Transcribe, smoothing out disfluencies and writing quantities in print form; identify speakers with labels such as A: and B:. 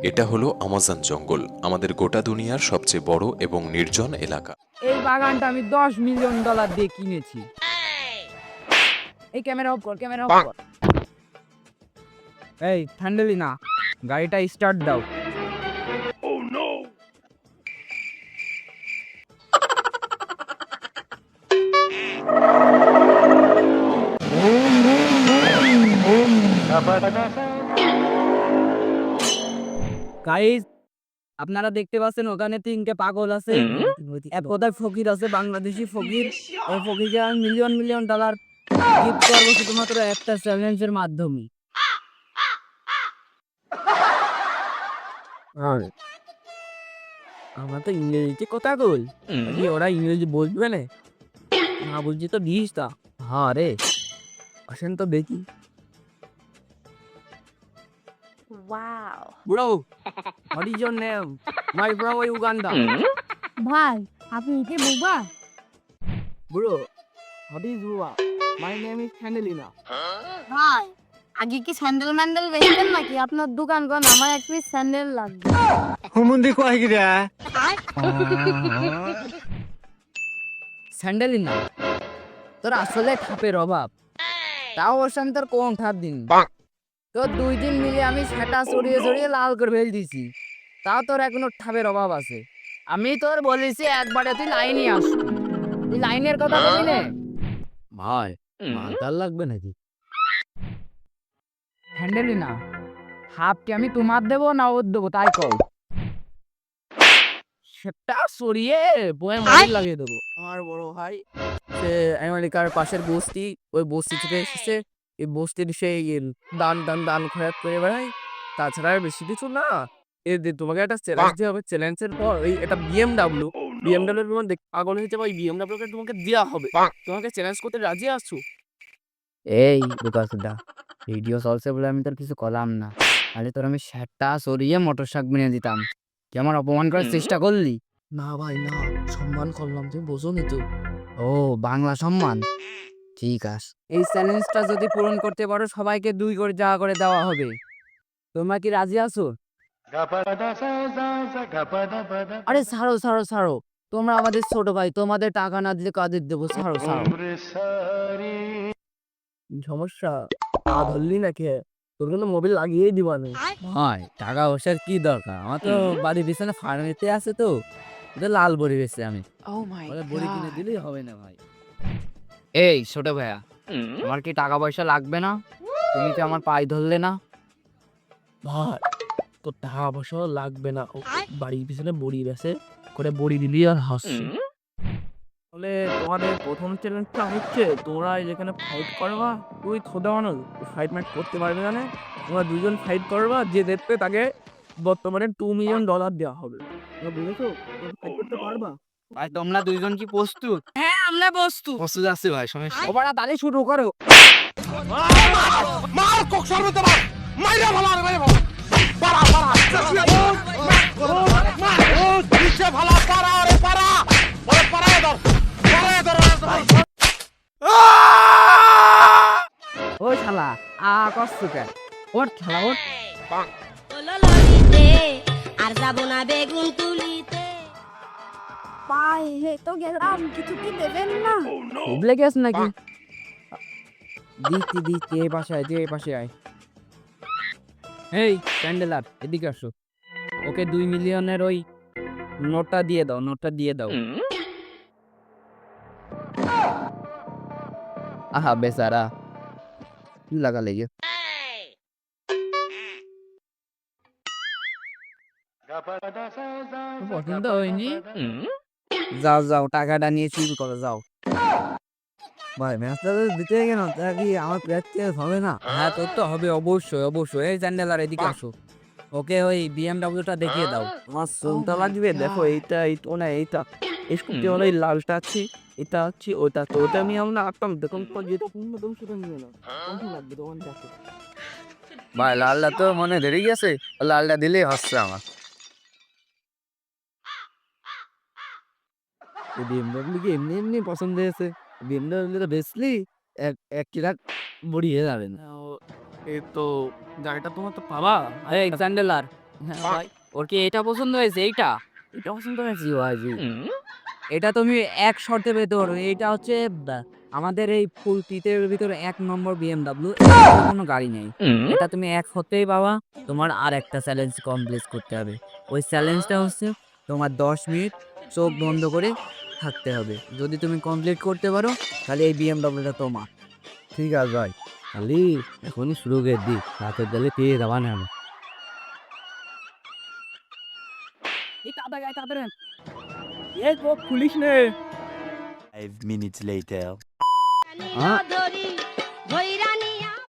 A: এটা হলো আমাজন জঙ্গল, আমাদের গোটা দুনিয়ার সবচেয়ে বড় এবং নির্জন এলাকা।
B: এই বাগানটা আমি $10 মিলিয়ন দিয়ে কিনেছি। এই ক্যামেরা অফ কর, ক্যামেরা অফ কর। এই ঠান্ডালি না, গাড়িটা স্টার্ট দাও। গাইস, আপনারা দেখতে পাচ্ছেন ওখানে 3টে পাগল আছে। এক কথায় ফকির আছে, বাংলাদেশি ফকির। ওই ফকিরকে আমি মিলিয়ন মিলিয়ন ডলার গিফট করবো শুধুমাত্র একটা চ্যালেঞ্জের মাধ্যমে। আমরা তো ইংরেজিতে কথা কই, ওরা ইংরেজি বলবে না? না বলছি তো দিস তা। হ্যাঁ রে, আসেন তো দেখি।
C: Wow.
B: Bro, what is your name? My bro Uganda.
C: ভাই আপনি কি বুবা?
B: Bro, what is Buba? My name is Candelina.
C: ভাই আগে কি স্যান্ডেল ম্যান্ডেল বেচতেন নাকি? আপনার দোকান কোন? আমার এক পিস স্যান্ডেল লাগবে।
D: হুমুন্দি কয় গিরা
B: স্যান্ডেলিনা, তোর আসলে ঠাপের অভাব। তাও অবশ্য আমি তোর কোন ঠাপ দিন। তোর 2 দিন মিলে আমি সেটা সরিয়ে সরিয়ে লাল করে ফেল দিছি। তাও তোর এখনো ঠাপের অভাব আছে। আমি তোর বলেছি একবারে তুই লাইনে আসবি। তুই লাইনের কথা বলি নে। ভাই, মালটাল লাগবে নাকি? হ্যান্ডেলিনা, হাফটি আমি তোমার দেবো না ওর দেবো তাই কও। সেটা সরিয়ে বয়ে মারি লাগিয়ে দেবো। আমার বড় ভাই সে আমেরিকার পাশের বস্তি, ওই বস্তি থেকে এসেছে। এই বস্তির সেই দান দান দান খয়াত করে বেড়ায়। তাছাড়া আর বেশি কিছু না। তোমাকে একটা চ্যালেঞ্জ দিতে হবে। চ্যালেঞ্জের পর ওই একটা বিএমডাব্লিউ তোমার পাগল হয়েছে, ওই বিএমডাব্লিউটা তোমাকে দেওয়া হবে। তোমাকে চ্যালেঞ্জ করতে রাজি আছো? এই দোকানদা, ভিডিও চলছে বলে আমি তোর কিছু করলাম না। তাহলে তোর আমি সেটা সরিয়ে মোটর শাক বিনে দিতাম। কি আমার অপমান করার চেষ্টা করলি? না ভাই না, সম্মান করলাম, তুমি বোঝোনি তো। ও, বাংলা সম্মান, ঠিক আছে। এই চ্যালেঞ্জটা যদি পূরণ করতে পারো সবাইকে 2 করে জায়গা করে দেওয়া হবে। তোমরা কি রাজি আছো? আরে ছাড়ো ছাড়ো ছাড়ো, তোমরা আমাদের ছোট ভাই, তোমাদের টাকা না দিলে কাদের দেবো? ছাড়ো ছাড়ো। সমস্যা ধরলি নাকি? তোর কিন্তু মোবাইল লাগিয়েই দিবানি। ভাই, টাকা পয়সার কি দরকার? আমার তো বাড়ির পিছনে ফার্মেতে আছে তো, ওদের লাল বড়ি বেচছি আমি।
C: Oh my
B: বড়ি কিনে দিলেই হবে না ভাই? এই ছোট ভাইয়া, আমার কি টাকা পয়সা লাগবে না? তুমি কি আমার পায়ে ধরলে না? ভাই, তোর টাকা পয়সা লাগবে না। বাড়ির পিছনে বড়ি বেচে করে বড়ি দিলি আর হাসছি। তাহলে তোমাদের প্রথম চ্যালেঞ্জটা হচ্ছে তোমরা যেখানে ফাইট করবা, তুই খোদা মানুষ ফাইট ম্যাট করতে পারবে না। তোমরা 2জন ফাইট করবা, যে দেখবে তাকে বর্তমানে $2 মিলিয়ন দেওয়া হবে। তোমরা বুঝেছো? ফাইট করতে পারবা? ভাই, তোমরা 2জন কি প্রস্তুত? হ্যাঁ, আমরা প্রস্তুত। প্রস্তুত আছে ভাই, সমস্যা। ওরা তাহলে শুরু করো।
D: মার কক সর্বত মার মাইরা ভালো আর মাইরা ভালো পারা পারা মার ও নিচে ভালো পারা আরে পারা ওরে পারা ধর
B: ওই শালা, কষ্ট কেন? ওর শালা ওর।
E: ললিতে আর যাব না বেগুন তুলিতে।
C: ভাই এই তো গেলাম, কিছু কি দেবেন না?
B: উবলে গেছ নাকি? দিচ্ছি দিচ্ছি, এই পাশে আয়, এই পাশে আয়। এই ক্যান্ডেলার, এদিকে আসো। ওকে 2 মিলিয়নের ওই নোটটা দিয়ে দাও, নোটটা দিয়ে দাও। আহা বেচারা, কি লাগা লেগে। পছন্দ হয়নি? যাও যাও, টাকাটা নিয়ে চুরি করো, যাও। ভাই, ম্যাচটা দিতে কেন? তা কি আমার প্র্যাকটিস হবে না? হ্যাঁ, তোর তো হবে, অবশ্যই অবশ্যই। এই চ্যান্ডেলার, এদিকে আসো। ওকে ওই বিএমডব্লিউটা দেখিয়ে দাও। আমার সোনটা লাগবে, দেখো এইটা, এইটা না, এইটা স্কুটি হলো, এই লালটা আছে, এটা আছে, ওটা তো ওটা আমি আমরা আটকাম। দেখুন তো, যেটা কিনবো তুমি সেটা নিয়ে নাও। কোনটা লাগবে তোমার দেখো। ভাই, লালটা তো মনে ধরে গেছে, লালটা দিলেই হচ্ছে আমার। বিএমডব্লিউ কি এমনি এমনি পছন্দ হয়েছে? বিএমডব্লিউ তো বেচলি 1 লাখ বড়িয়ে যাবে না। এই তো গাড়িটা তোমার তো পাবা। এই স্যান্ডেলার, হ্যাঁ ভাই, ওর কি এটা পছন্দ হয়েছে? এইটা এটা পছন্দ হয়েছে ভাই। এটা তুমি এক শর্তে পেতে পারো। এটা হচ্ছে আমাদের এই ফুল টিতের ভিতরে 1 নম্বর BMW, কোনো গাড়ি নেই। এটা তুমি এক শর্তেই পাবা। তোমার আর একটা চ্যালেঞ্জ কমপ্লিট করতে হবে। ওই চ্যালেঞ্জটা হচ্ছে তোমার 10 মিনিট চোখ বন্ধ করে থাকতে হবে। যদি তুমি কমপ্লিট করতে পারো তাহলে এই BMWটা তোমার।
F: ঠিক আছে ভাই, খালি এখনই শুরু করে দি, রাতের বেলে পেয়ে যাবা না আমি।
B: এই তাড়াতাড়ি আয়, তাড়াতাড়ি আয়। এই তো পুলিশ নে।
G: 5 minutes later.
E: নিয়া ধরি